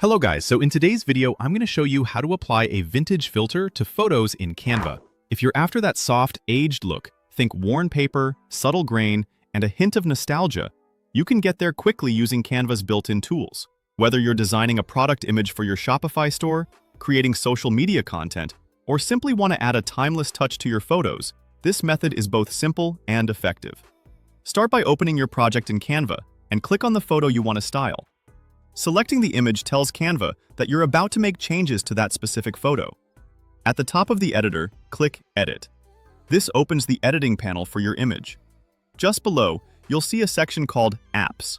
Hello guys, so in today's video, I'm going to show you how to apply a vintage filter to photos in Canva. If you're after that soft, aged look, think worn paper, subtle grain, and a hint of nostalgia, you can get there quickly using Canva's built-in tools. Whether you're designing a product image for your Shopify store, creating social media content, or simply want to add a timeless touch to your photos, this method is both simple and effective. Start by opening your project in Canva and click on the photo you want to style. Selecting the image tells Canva that you're about to make changes to that specific photo. At the top of the editor, click Edit. This opens the editing panel for your image. Just below, you'll see a section called Apps.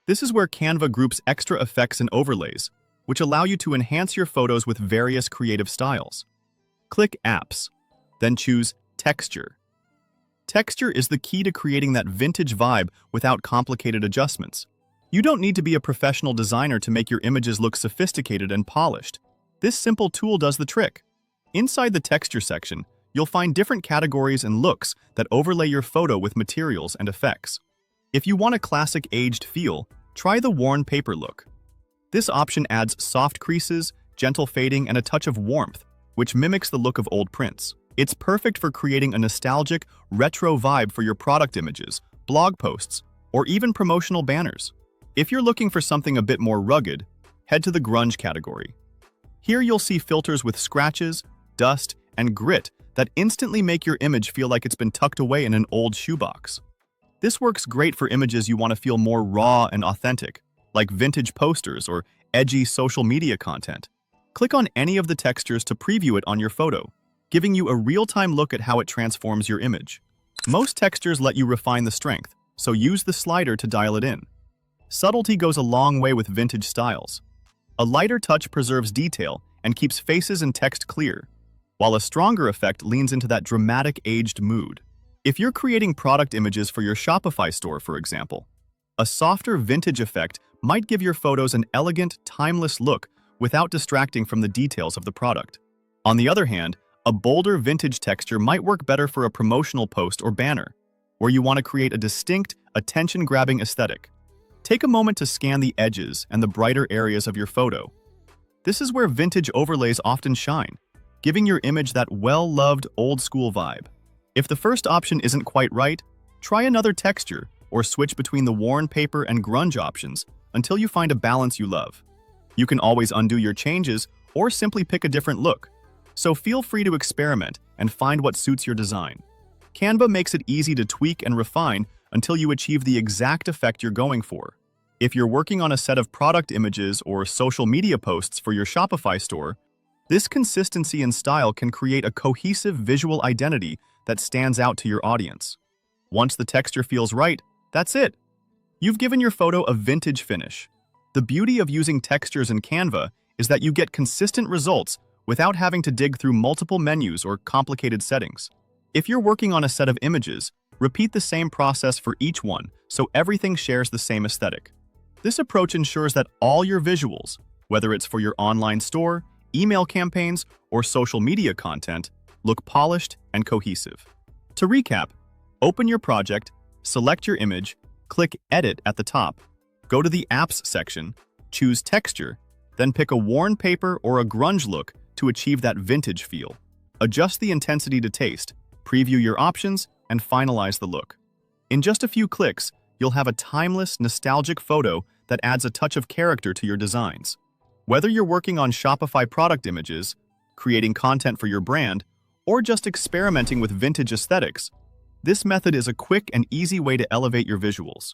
This is where Canva groups extra effects and overlays, which allow you to enhance your photos with various creative styles. Click Apps, then choose Texture. Texture is the key to creating that vintage vibe without complicated adjustments. You don't need to be a professional designer to make your images look sophisticated and polished. This simple tool does the trick. Inside the texture section, you'll find different categories and looks that overlay your photo with materials and effects. If you want a classic aged feel, try the worn paper look. This option adds soft creases, gentle fading, and a touch of warmth, which mimics the look of old prints. It's perfect for creating a nostalgic, retro vibe for your product images, blog posts, or even promotional banners. If you're looking for something a bit more rugged, head to the grunge category. Here you'll see filters with scratches, dust, and grit that instantly make your image feel like it's been tucked away in an old shoebox. This works great for images you want to feel more raw and authentic, like vintage posters or edgy social media content. Click on any of the textures to preview it on your photo, giving you a real-time look at how it transforms your image. Most textures let you refine the strength, so use the slider to dial it in. Subtlety goes a long way with vintage styles. A lighter touch preserves detail and keeps faces and text clear, while a stronger effect leans into that dramatic aged mood. If you're creating product images for your Shopify store, for example, a softer vintage effect might give your photos an elegant, timeless look without distracting from the details of the product. On the other hand, a bolder vintage texture might work better for a promotional post or banner, where you want to create a distinct, attention-grabbing aesthetic. Take a moment to scan the edges and the brighter areas of your photo. This is where vintage overlays often shine, giving your image that well-loved old-school vibe. If the first option isn't quite right, try another texture or switch between the worn paper and grunge options until you find a balance you love. You can always undo your changes or simply pick a different look, so feel free to experiment and find what suits your design. Canva makes it easy to tweak and refine until you achieve the exact effect you're going for. If you're working on a set of product images or social media posts for your Shopify store, this consistency and style can create a cohesive visual identity that stands out to your audience. Once the texture feels right, that's it. You've given your photo a vintage finish. The beauty of using textures in Canva is that you get consistent results without having to dig through multiple menus or complicated settings. If you're working on a set of images, repeat the same process for each one so everything shares the same aesthetic. This approach ensures that all your visuals, whether it's for your online store, email campaigns, or social media content, look polished and cohesive. To recap, open your project, select your image, click Edit at the top, go to the Apps section, choose Texture, then pick a worn paper or a grunge look to achieve that vintage feel. Adjust the intensity to taste, preview your options, and finalize the look. In just a few clicks, you'll have a timeless, nostalgic photo that adds a touch of character to your designs. Whether you're working on Shopify product images, creating content for your brand, or just experimenting with vintage aesthetics, this method is a quick and easy way to elevate your visuals.